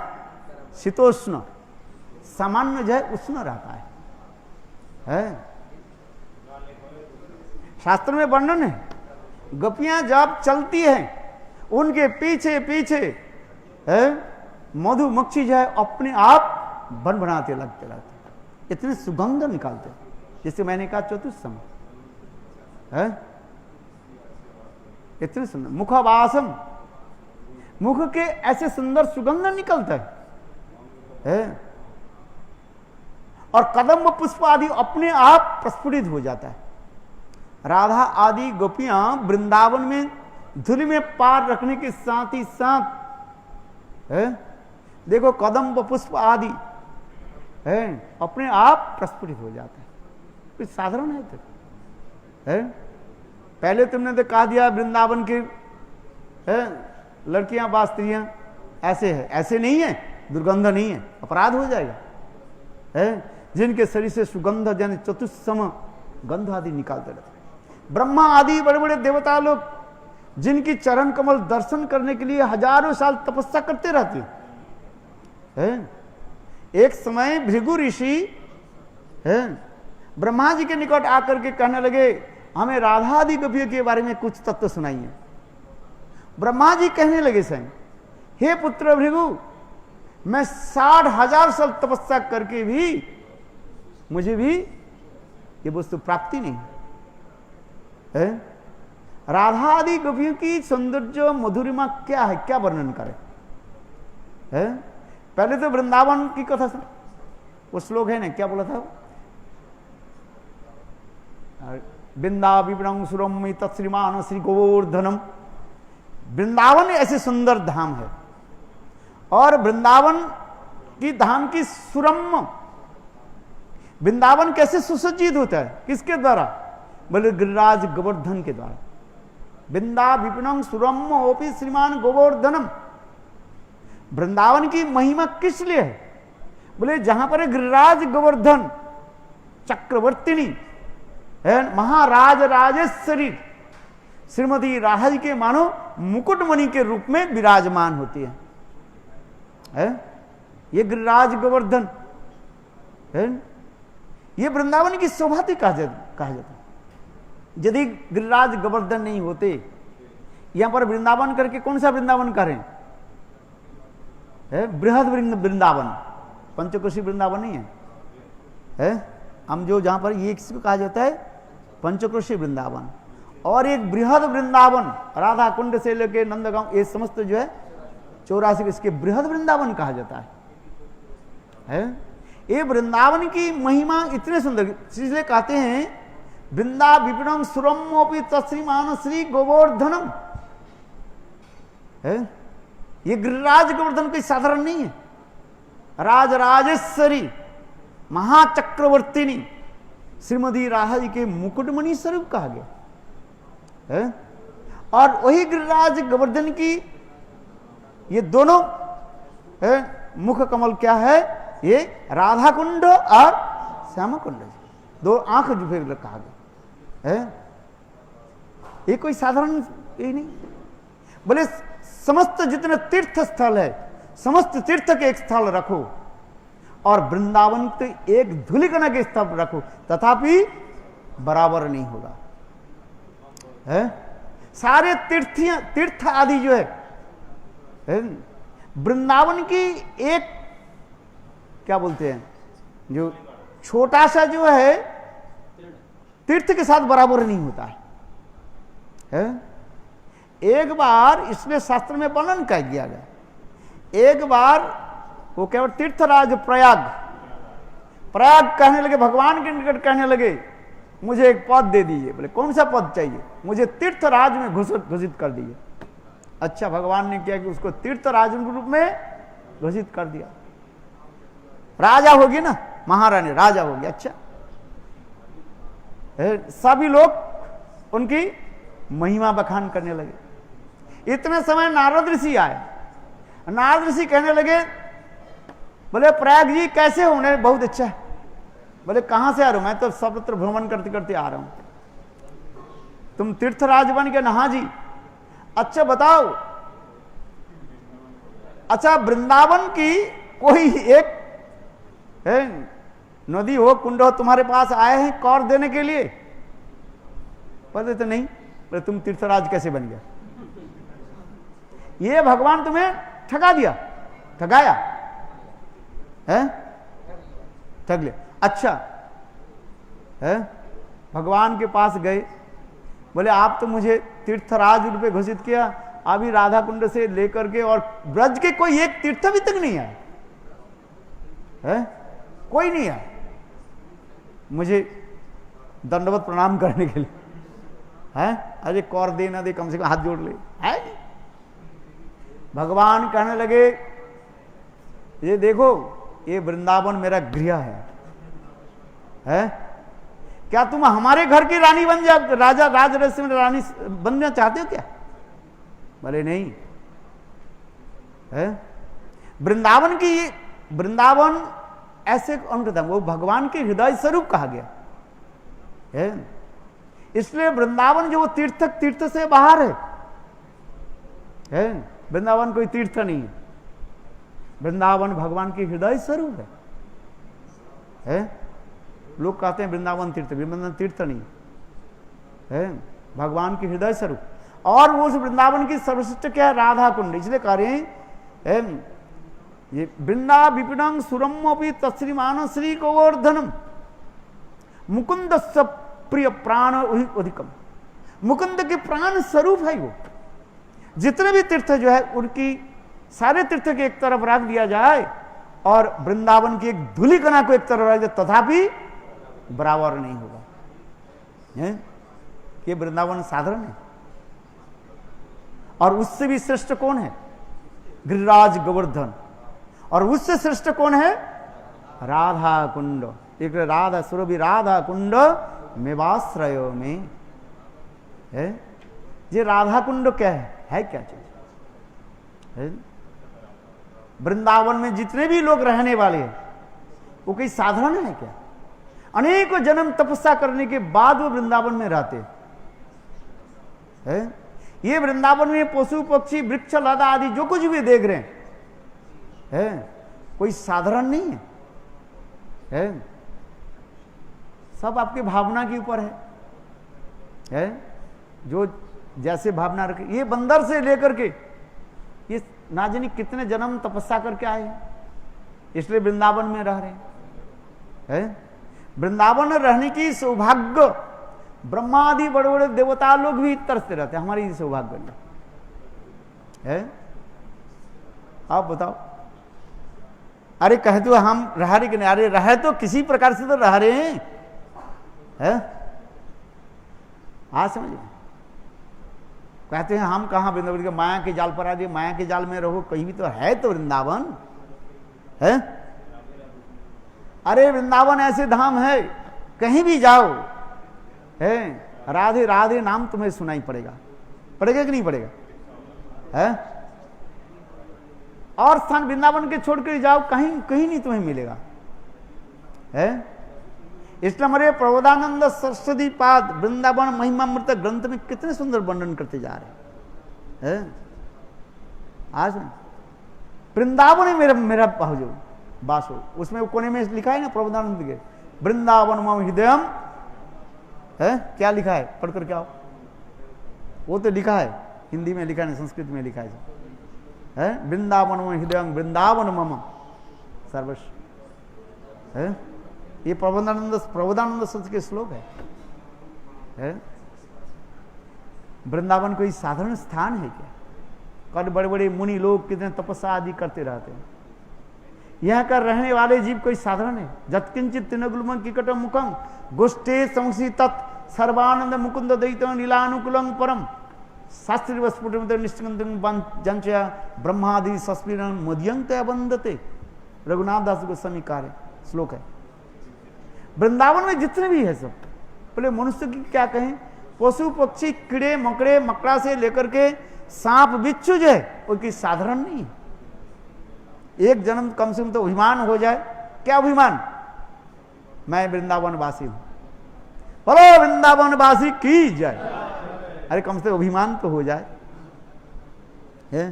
शीतोष्ण, सामान्य जो है उष्ण रहता है? शास्त्र में वर्णन है, गोपियां जब चलती हैं उनके पीछे पीछे मधुमक्खी जो है अपने आप बन बनाते लगते रहते, इतने सुगंध निकालते, जैसे मैंने कहा चतुस्सम है, इतने सुंदर मुखवासम, मुख के ऐसे सुंदर सुगंध निकलता है? और कदम्ब पुष्प आदि अपने आप प्रस्फुटित हो जाता है। राधा आदि गोपियां वृंदावन में धूलि में पार रखने के साथ ही साथ देखो कदम्ब पुष्प आदि अपने आप प्रस्फुटित हो जाता है। कुछ साधारण है तो पहले तुमने तो कहा दिया वृंदावन की लड़कियां व स्त्रियां ऐसे है, ऐसे नहीं है, दुर्गंध नहीं है, अपराध हो जाएगा। जिनके शरीर से सुगंध यानी चतुस्सम गंध आदि निकालते रहते, ब्रह्मा आदि बड़े बड़े देवता लोग जिनकी चरण कमल दर्शन करने के लिए हजारों साल तपस्या करते रहते हैं। एक समय भृगु ऋषि ब्रह्मा जी के निकट आकर के कहने लगे, हमें राधा आदि गोपियों के बारे में कुछ तत्व सुनाइए। ब्रह्मा जी कहने लगे स्वयं, हे पुत्र भृगु, मैं 60,000 साल तपस्या करके भी मुझे भी ये वस्तु प्राप्ति नहीं है। राधा आदि गोपियों की सौंदर्य मधुरिमा क्या है, क्या वर्णन करे? पहले तो वृंदावन की कथा सुन, वो श्लोक है ना, क्या बोला था? वृंदा विवरं सुरम्य तत्श्रीमान श्री गोवर्धनम। वृंदावन ऐसे सुंदर धाम है, और वृंदावन की धाम की सुरम्य, वृंदावन कैसे सुसज्जित होता है, किसके द्वारा? बोले गिरिराज गोवर्धन के द्वारा। वृंदा विपिनं सुरम्य ओपी श्रीमान गोवर्धनम। वृंदावन की महिमा किस लिए है? बोले जहां पर गिरिराज गोवर्धन चक्रवर्तिनी है, महाराज राजेश्वरी श्रीमती राधा जी के मानो मुकुटमणि के रूप में विराजमान होती है? ये गिरिराज गोवर्धन है, ये वृंदावन की शोभा कहा जाता है। यदि गिरिराज गोवर्धन नहीं होते, यहां पर वृंदावन करके कौन सा वृंदावन करें? बृहद वृंदावन, पंचकोशी वृंदावन नहीं है? हम जो जहां पर ये किसको कहा जाता है? पंचकोशी वृंदावन। और एक बृहद वृंदावन, राधा कुंड से लेके नंदगांव, ये समस्त जो है 84, इसके बृहद वृंदावन कहा जाता है? ये वृंदावन की महिमा इतने सुंदर, इसलिए कहते हैं वृंदा विपिनं सुरम्योपि तत्श्रीमान श्री गोवर्धनम। ये गिरिराज गोवर्धन कोई साधारण नहीं है, राज राजेश्वरी महाचक्रवर्तिनी श्रीमती राधा जी के मुकुटमणि स्वरूप कहा गया है। और वही गिरिराज गोवर्धन की ये दोनों मुख कमल क्या है? ये राधा कुंड और श्यामा कुंड, दो आंख जो फिर कहा गया है। ये कोई साधारण ये नहीं। बोले समस्त जितने तीर्थ स्थल है, समस्त तीर्थ के एक स्थल रखो, और वृंदावन तो एक धूलिकणा के स्थल रखो, तथापि बराबर नहीं होगा। सारे तीर्थ आदि जो है वृंदावन की एक क्या बोलते हैं, जो छोटा सा जो है तीर्थ के साथ बराबर नहीं होता है। एक बार इसमें शास्त्र में वर्णन कर दिया गया। एक बार वो केवल तीर्थराज प्रयाग कहने लगे, भगवान के निकट कहने लगे, मुझे एक पद दे दीजिए। बोले कौन सा पद चाहिए? मुझे तीर्थराज में घोषित कर दीजिए। अच्छा, भगवान ने किया कि उसको तीर्थराज के रूप में घोषित कर दिया। राजा होगी ना, महारानी राजा होगी। अच्छा, सभी लोग उनकी महिमा बखान करने लगे। इतने समय नारद ऋषि आए। नारद ऋषि कहने लगे, बोले प्रयाग जी कैसे हो? बहुत अच्छा है। बोले कहां से आ रहा हूं? मैं तो सर्वत्र भ्रमण करते करते आ रहा हूं। तुम तीर्थराज बन गए। हाँ जी। अच्छा बताओ, अच्छा वृंदावन की कोई एक है नदी हो, कुंड हो, तुम्हारे पास आए हैं कौर देने के लिए? पता तो नहीं, पर तुम तीर्थराज कैसे बन गया? ये भगवान तुम्हें ठगा दिया, ठगाया है, ठग लिया। अच्छा है, भगवान के पास गए, बोले आप तो मुझे तीर्थराज रूपे घोषित किया, अभी राधा कुंड से लेकर के और ब्रज के कोई एक तीर्थ भी तक नहीं आया है, कोई नहीं आया मुझे दंडवत प्रणाम करने के लिए है। अरे कौर दे ना दे, कम से कम हाथ जोड़ ले है। भगवान कहने लगे, ये देखो ये वृंदावन मेरा गृह है? क्या तुम हमारे घर की रानी बन जा, राजा राजरस्य में रानी बनना चाहते हो क्या? बोले नहीं है। वृंदावन की, वृंदावन ऐसे अंग, वो भगवान के हृदय स्वरूप कहा गया है। इसलिए वृंदावन जो तीर्थ से बाहर है। वृंदावन कोई तीर्थ नहीं है, वृंदावन भगवान के हृदय स्वरूप है। लोग कहते हैं वृंदावन तीर्थ, वृंदावन तीर्थ नहीं है, भगवान के हृदय स्वरूप। और वो उस वृंदावन की सर्वश्रेष्ठ क्या है? राधा कुंड। इसलिए कह रहे हैं ये वृंदा विपिनंग सुरमोपि तत्श्रीमान श्री गोवर्धनम मुकुंद प्रिय प्राण अधिकम। मुकुंद के प्राण स्वरूप है वो। जितने भी तीर्थ जो है उनकी सारे तीर्थ के एक तरफ रख दिया जाए और वृंदावन की एक धूलि कणा को एक तरफ रख दिया, तथापि बराबर नहीं होगा। ये वृंदावन साधारण है। और उससे भी श्रेष्ठ कौन है? गिरिराज गोवर्धन। और उससे श्रेष्ठ कौन है? राधा कुंड। एक राधा सुरभि राधा कुंड मेवाश्रयो में है। ये राधा कुंड क्या है क्या चीज है? वृंदावन में जितने भी लोग रहने वाले हैं वो कोई साधारण है क्या? अनेकों जन्म तपस्या करने के बाद वो वृंदावन में रहते हैं। ये वृंदावन में पशु पक्षी वृक्ष लता आदि जो कुछ भी देख रहे हैं कोई साधारण नहीं है। सब आपके भावना के ऊपर है। जो जैसे भावना रखे, ये बंदर से लेकर के ये ना जाने कितने जन्म तपस्या करके आए हैं, इसलिए वृंदावन में रह रहे हैं। वृंदावन में रहने की सौभाग्य ब्रह्मा आदि बड़े बड़े देवता लोग भी तरसते रहते हैं, हमारी सौभाग्य नहीं है। आप बताओ, अरे कहते हो हम रह रहे कि नहीं? अरे रहे तो किसी प्रकार से तो रह रहे हैं। आज समझिए, कहते हैं हम कहाँ वृंदावन के माया के जाल पर आ गए, माया के जाल में रहो, कहीं भी तो है तो वृंदावन है। अरे वृंदावन ऐसे धाम है, कहीं भी जाओ है, राधे राधे नाम तुम्हें सुनाई पड़ेगा, पड़ेगा कि नहीं पड़ेगा है? और स्थान वृंदावन के छोड़ कर जाओ, कहीं कहीं नहीं तुम्हें मिलेगा है। इसलिए हमारे प्रबोधानंद सरस्वती पाद वृंदावन महिमामृत ग्रंथ में कितने सुंदर वर्णन करते जा रहे हैं। आज वृंदावन है मेरा जो वास हो, उसमें कोने में लिखा है ना प्रबोधानंद के वृंदावन मम हृदयम है। क्या लिखा है? पढ़कर क्या हो? वो तो लिखा है, हिंदी में लिखा है, संस्कृत में लिखा है वृंदावन मम हृदयम वृंदावन मम सर्वस्व है। ये प्रबोधानंद सच के श्लोक है। वृंदावन कोई साधारण स्थान है क्या? कल बड़े बड़े मुनि लोग कितने तपस्या आदि करते रहते हैं। यहाँ का रहने वाले जीव कोई साधारण है? जत्किंचित तिनगुलम किकटम मुखम गोष्ठे संसी तत् सर्वानंद मुकुंद दैत नीलानुकुलम परम शास्त्री वस्फुट निश्चित ब्रह्मादि सस्मिरन मध्यंत वंदते। रघुनाथ दास गोस्वामी कार्य श्लोक है। वृंदावन में जितने भी है सब, पहले मनुष्य की क्या कहें, पशु पक्षी कीड़े मकड़े मकड़ा से लेकर के सांप बिच्छू जो है वो की साधारण नहीं है। एक जन्म कम से कम तो अभिमान हो जाए। क्या अभिमान? मैं वृंदावन वासी हूं। बोलो वृंदावन वासी की जय। अरे कम से अभिमान तो हो जाए, है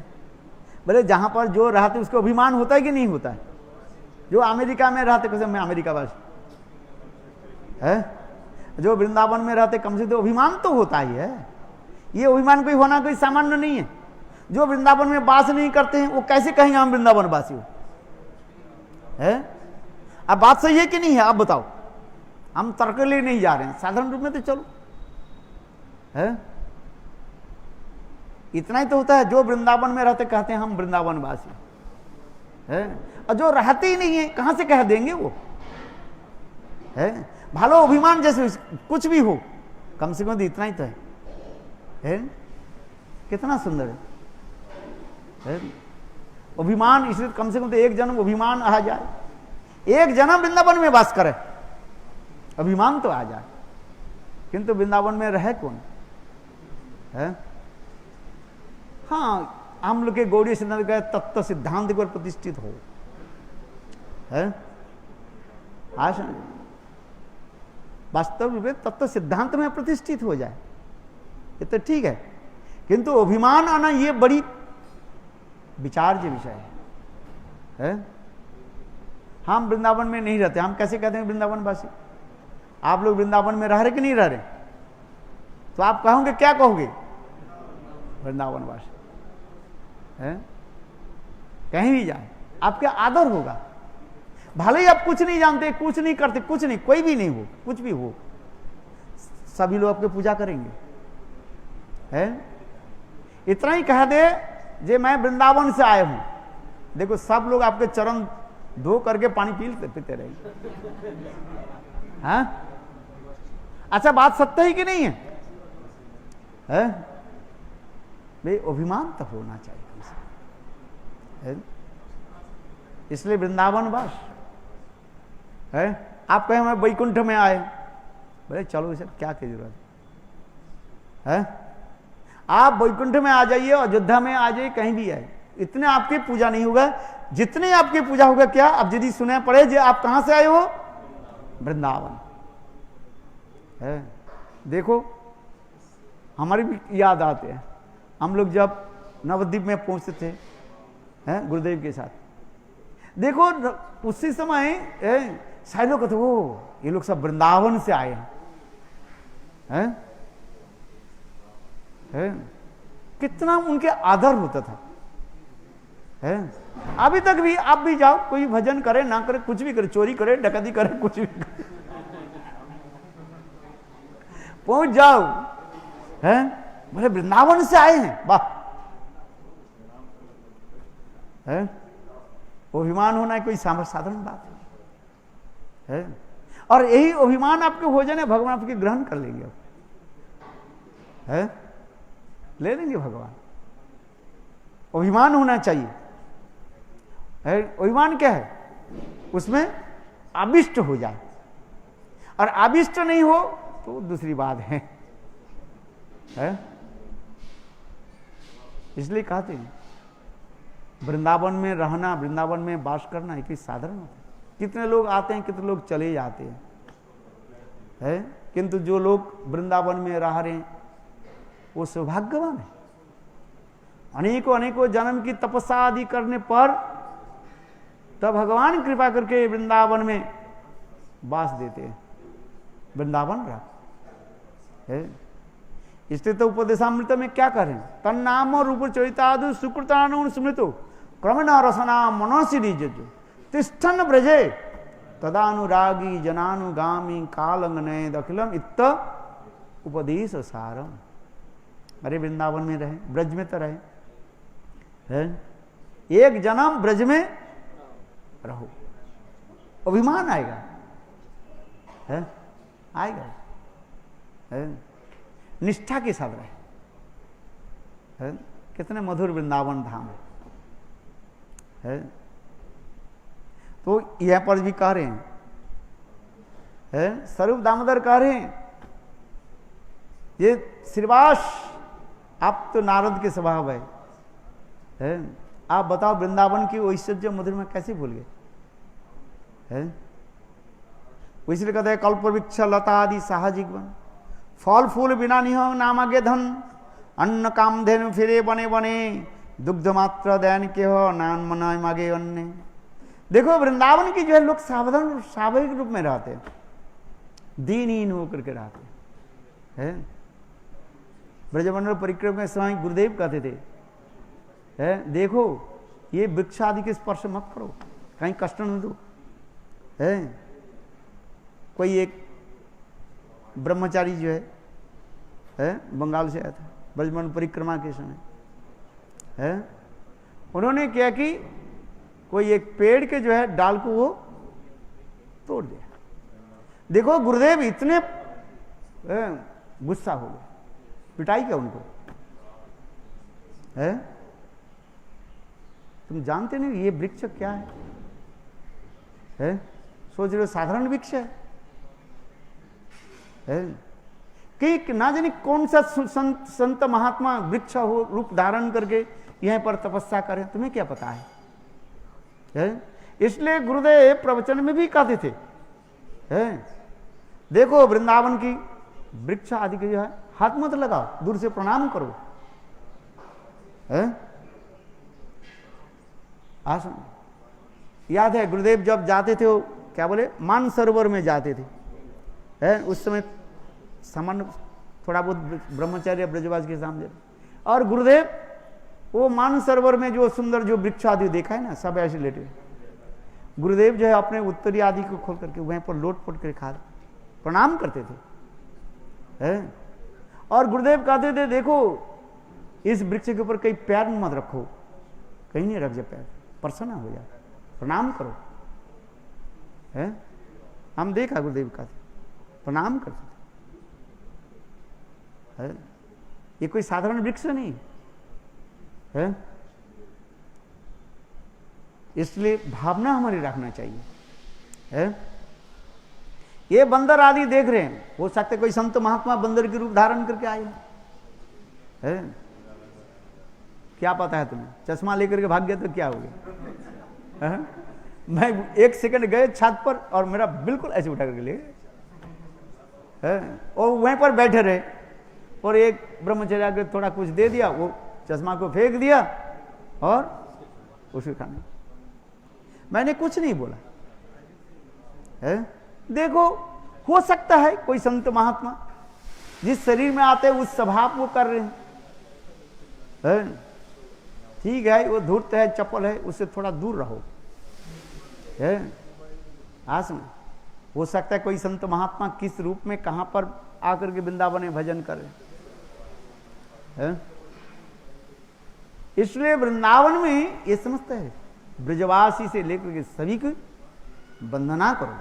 बोले जहां पर जो रहते उसको अभिमान होता है कि नहीं होता है? जो अमेरिका में रहते कैसे मैं अमेरिका वासी है, जो वृंदावन में रहते कम से तो अभिमान तो होता ही है। ये अभिमान कोई होना कोई सामान्य नहीं है। जो वृंदावन में वास नहीं करते हैं वो कैसे कहेंगे हम वृंदावन वासी हो, है? अब बात सही है कि नहीं है? आप बताओ। हम तर्क के लिए नहीं जा रहे हैं, साधारण रूप में तो चलो, है? इतना ही तो होता है। जो वृंदावन में रहते कहते हैं हम वृंदावन वासी है, और जो रहते ही नहीं है कहां से कह देंगे वो, है? भालो अभिमान जैसे कुछ भी हो, कम से कम तो इतना ही तो है? कितना सुंदर है? अभिमान, इसलिए कम से कम तो एक जन्म अभिमान आ जाए, एक जन्म वृंदावन में वास करे, अभिमान तो आ जाए। किंतु वृंदावन में रहे कौन, है? हाँ, हम लोग के गौड़ीय सिद्धांत का तत्व सिद्धांत पर प्रतिष्ठित हो, है? आशा वास्तव में तत्व सिद्धांत में प्रतिष्ठित हो जाए ये तो ठीक है, किंतु अभिमान आना ये बड़ी विचार्य विषय है? हम वृंदावन में नहीं रहते, हम कैसे कहते हैं वृंदावन वासी? आप लोग वृंदावन में रह रहे कि नहीं रह रहे? तो आप कहोगे, क्या कहोगे? वृंदावन वासी है? कहीं भी जाए आपके आदर होगा, भले ही आप कुछ नहीं जानते, कुछ नहीं करते, कुछ नहीं, कोई भी नहीं हो, कुछ भी हो, सभी लोग आपके पूजा करेंगे, है? इतना ही कह दे जे मैं वृंदावन से आया हूं, देखो सब लोग आपके चरण धो करके पानी पीते रहेंगे, हाँ? अच्छा, बात सत्य है कि नहीं है? भाई अभिमान तो होना चाहिए है? इसलिए वृंदावन वास है। आप कहें मैं वैकुंठ में आए, बोले चलो इसे क्या की जरूरत है? आप वैकुंठ में आ जाइए, अयोध्या में आ जाइए, कहीं भी आए, इतने आपकी पूजा नहीं होगा जितने आपकी पूजा होगा। क्या अब यदि सुने पड़े जो आप कहां से आए हो? वृंदावन है। देखो हमारी भी याद आते हैं, हम लोग जब नवद्वीप में पहुंचते थे, हैं, गुरुदेव के साथ, देखो उसी समय सारे लोग कहते वो ये लोग सब वृंदावन से आए हैं, हैं? कितना उनके आदर होता था, है? अभी तक भी आप भी जाओ, कोई भजन करे ना करे, कुछ भी करे, चोरी करे, डकैती करे, कुछ भी करे, पहुंच जाओ, हैं? बोले वृंदावन से आए हैं, वाह, है? अभिमान होना है कोई साधारण बात है? और यही अभिमान आपके हो जाने, भगवान आपके ग्रहण कर लेंगे, है? ले लेंगे भगवान। अभिमान होना चाहिए, है? अभिमान क्या है? उसमें आविष्ट हो जाए, और आविष्ट नहीं हो तो दूसरी बात है? इसलिए कहते हैं वृंदावन में रहना, वृंदावन में वास करना एक साधारण होता है। कितने लोग आते हैं, कितने लोग चले जाते हैं, है? किंतु जो लोग वृंदावन में रह रहे हैं वो सौभाग्यवान है। अनेकों अनेकों जन्म की तपस्या आदि करने पर तब भगवान कृपा करके वृंदावन में वास देते हैं, वृंदावन रहा है। इसलिए तो उपदेशामृत में क्या करें? तन्नाम रूप चरितादु सुकृतानु स्मृतो क्रमण रसना मनोसिरी जजो तिष्ठन ब्रजे तदानुरागी जनानुगामी कालंगनय दखिलम इत्त उपदेश सारम। अरे वृंदावन में रहे, ब्रज में तो रहे, है? एक जन्म ब्रज में रहो, अभिमान आएगा, है? आएगा, है? निष्ठा के साथ रहे, है? कितने मधुर वृंदावन धाम है? तो यहां पर भी कह रहे हैं, है? स्वरूप दामोदर कह रहे हैं, ये श्रीवास आप तो नारद के स्वभाव है? आप बताओ वृंदावन की ऐश्वर्य मधुर में कैसे भूल गए, है? इसलिए कहते हैं कल्प वृक्ष लता आदि साहजिक वन फल फूल बिना नहीं हो नामागे धन, अन्न काम धेनु फिरे बने बने, दुग्ध मात्र दैन के हो नान मनाए मागे अन्य। देखो वृंदावन की जो है लोग सावधान स्वाभाविक रूप में रहते हैं, दीनहीन होकर के रहते हैं। ब्रजमंडल परिक्रमा के समय गुरुदेव कहते थे, देखो ये वृक्ष आदि के स्पर्श मत करो, कहीं कष्ट न दो। कोई एक ब्रह्मचारी जो है बंगाल से आया था ब्रजमंडल परिक्रमा के समय, उन्होंने क्या कि कोई एक पेड़ के जो है डाल को वो तोड़ दिया। देखो गुरुदेव इतने गुस्सा हो गए, पिटाई क्या उनको, तुम जानते नहीं ये वृक्ष क्या है? सोच रहे हो साधारण वृक्ष है कि ना जाने कौन सा संत महात्मा वृक्ष हो रूप धारण करके यहां पर तपस्या करें, तुम्हें क्या पता है? इसलिए गुरुदेव प्रवचन में भी कहते थे, देखो वृंदावन की वृक्ष आदि के जो है हाथ मत लगाओ, दूर से प्रणाम करो। याद है गुरुदेव जब जाते थे, वो क्या बोले, मानसरोवर में जाते थे, उस समय सामान्य थोड़ा बहुत ब्रह्मचर्य ब्रजवास के सामने, और गुरुदेव वो मानसरोवर में जो सुंदर जो वृक्ष आदि देखा है ना, सब ऐसे लेटे, गुरुदेव जो है अपने उत्तरी आदि को खोल करके वहीं पर लोट पोट कर खा प्रणाम करते थे। और गुरुदेव कहते थे, देखो इस वृक्ष के ऊपर कहीं पैर मत रखो, कहीं नहीं रख जा पैर, प्रसन्न हो जा, प्रणाम करो। हम देखा गुरुदेव का प्रणाम करते थे। ये कोई साधारण वृक्ष नहीं है, इसलिए भावना हमारी रखना चाहिए। ये बंदर आदि देख रहे हैं, हो सकते कोई संत महात्मा बंदर के रूप धारण करके आए हैं, क्या पता है तुम्हें, चश्मा लेकर के भाग गया तो क्या हो गया? मैं एक सेकंड गए छत पर और मेरा बिल्कुल ऐसे उठा करके ले गए, और वहीं पर बैठे रहे, और एक ब्रह्मचर्य आकर थोड़ा कुछ दे दिया, वो चश्मा को फेंक दिया और उसे खाने, मैंने कुछ नहीं बोला। देखो हो सकता है कोई संत महात्मा जिस शरीर में आते हैं उस स्वभाव वो कर रहे हैं, ठीक है, वो धूर्त है, चपल है, उससे थोड़ा दूर रहो। आस में हो सकता है कोई संत महात्मा किस रूप में कहां पर आकर के वृंदावन में भजन करे, इसलिए वृंदावन में ये समझते हैं ब्रजवासी से लेकर के सभी को वंदना करो,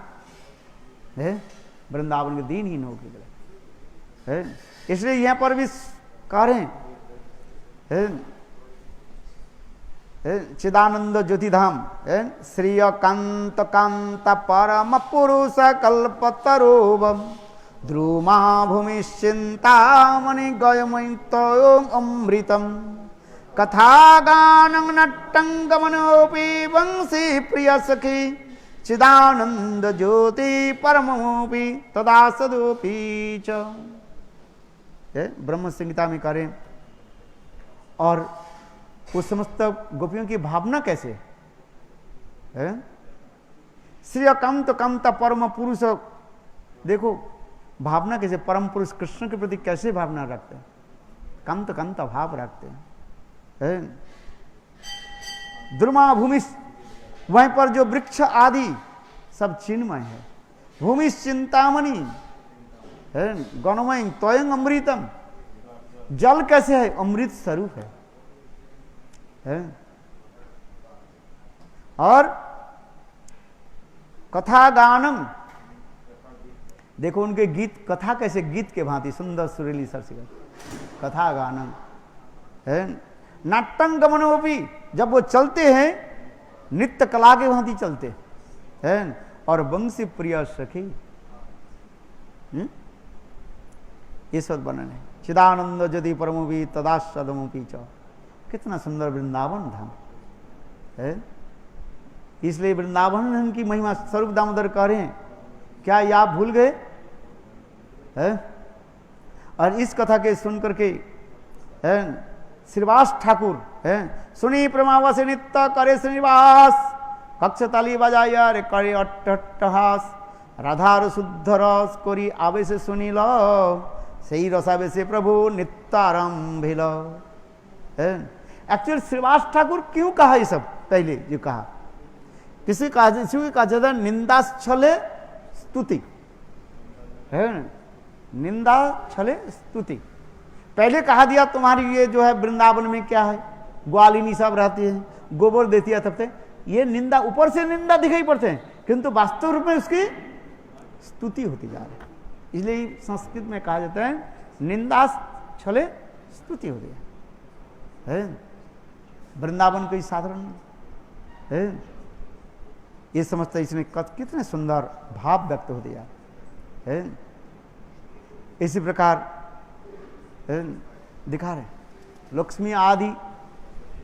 वृंदावन के दीनहीन हो के, इसलिए यहां पर भी कह रहे हैं चिदानंद ज्योति धाम श्रीय कांत कांत परम पुरुष कल्पतरोवम ध्रुमा भूमिश्चिंतामणि गयमयितों अमृतम कथागानं नट्टंगमनोपि वंशी प्रिय सखी चिदानंद ज्योति परमोपि तदा सदोपि च। ब्रह्म संहिता में करें, और उस समस्त गोपियों की भावना कैसे है? श्री कांत कांत परम पुरुष, देखो भावना कैसे, परम पुरुष कृष्ण के प्रति कैसे भावना रखते हैं, कांत कांत भाव रखते हैं। द्रुमा भूमि, वहीं पर जो वृक्ष आदि सब चिन्मय है, भूमि चिंतामणि है, गणमय त्वयं अमृतम, जल कैसे है, अमृत स्वरूप है। और कथा गानम, देखो उनके गीत, कथा कैसे गीत के भांति सुंदर सुरीली सरसिका, कथा गानम है। नाट्यं गमनोपि, जब वो चलते हैं नित्य कला के भांति चलते हैं, और वंशी प्रिय सखी, ये सब वर्णन है। चिदानंद यदि परमोपि तदासदमोपि च, कितना सुंदर वृंदावन धाम है। इसलिए वृंदावन की महिमा स्वरूप दामोदर कह रहे हैं, क्या ये आप भूल गए है? और इस कथा के सुन करके श्रीवास ठाकुर सुनी प्रेमावश नित्य करे श्रीनिवास कक्ष ताली बजाया रे करे अट्टहास राधार शुद्ध रस करी आवेश सुनिल सही रसावेशे प्रभु नित्यारंभिल। एक्चुअली श्रीवास ठाकुर क्यों कहा ये सब? पहले जो कहा किसी कहा जाता निंदा छले स्तुति है, निंदा छले स्तुति। पहले कहा दिया तुम्हारी ये जो है वृंदावन में क्या है, ग्वालिनी सब रहती है, गोबर देती है, तब से ये निंदा, ऊपर से निंदा दिखाई पड़ते हैं किंतु वास्तव रूप में उसकी स्तुति होती जा रही है। इसलिए संस्कृत में कहा जाता है निंदा छले स्तुति होती है। वृंदावन कोई साधारण है, ये समझते इसमें कितने सुंदर भाव व्यक्त होते जा रहे हैं। इसी प्रकार दिखा रहे लक्ष्मी आदि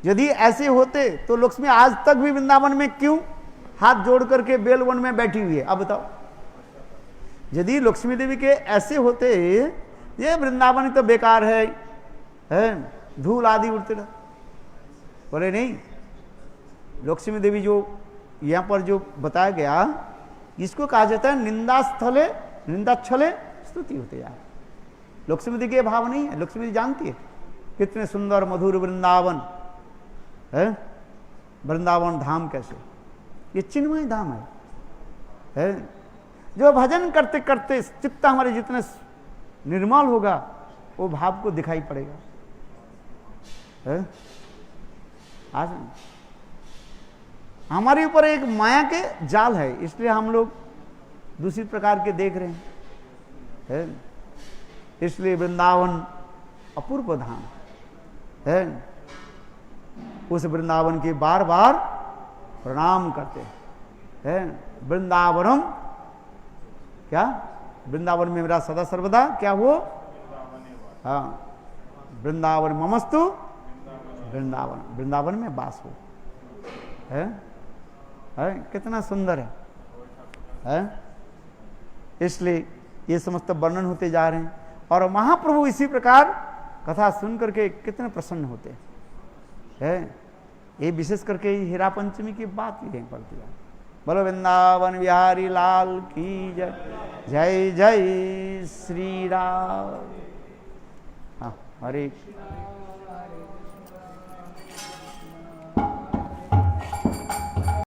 यदि ऐसे होते तो लक्ष्मी आज तक भी वृंदावन में क्यों हाथ जोड़ करके बेलवन में बैठी हुई है? अब बताओ, यदि लक्ष्मी देवी के ऐसे होते ये वृंदावन तो बेकार है धूल आदि उड़ते रहे, बोले नहीं, लक्ष्मी देवी जो यहाँ पर जो बताया गया इसको कहा जाता है निंदा स्थले निंदा छले स्तुति होते यार। लक्ष्मी देवी के भाव नहीं है, लक्ष्मी जानती है कितने सुंदर मधुर वृंदावन है, वृंदावन धाम कैसे, ये चिन्मय धाम है। जो भजन करते करते चित्त हमारे जितने निर्मल होगा वो भाव को दिखाई पड़ेगा। आज हमारे ऊपर एक माया के जाल है, इसलिए हम लोग दूसरी प्रकार के देख रहे हैं। इसलिए वृंदावन अपूर्व धाम है, उस वृंदावन के बार बार प्रणाम करते हैं। वृंदावनम क्या, वृंदावन में मेरा सदा सर्वदा क्या हो, हाँ वृंदावन ममस्तु, वृंदावन वृंदावन में वास हो है, कितना सुंदर है। इसलिए ये समस्त वर्णन होते जा रहे हैं और महाप्रभु इसी प्रकार कथा सुन करके कितने प्रसन्न होते हैं। ये विशेष करके हीरा पंचमी की बात ही नहीं पड़ती है। बोलो वृंदावन बिहारी लाल की जय, जय जय श्री राम। हाँ हरे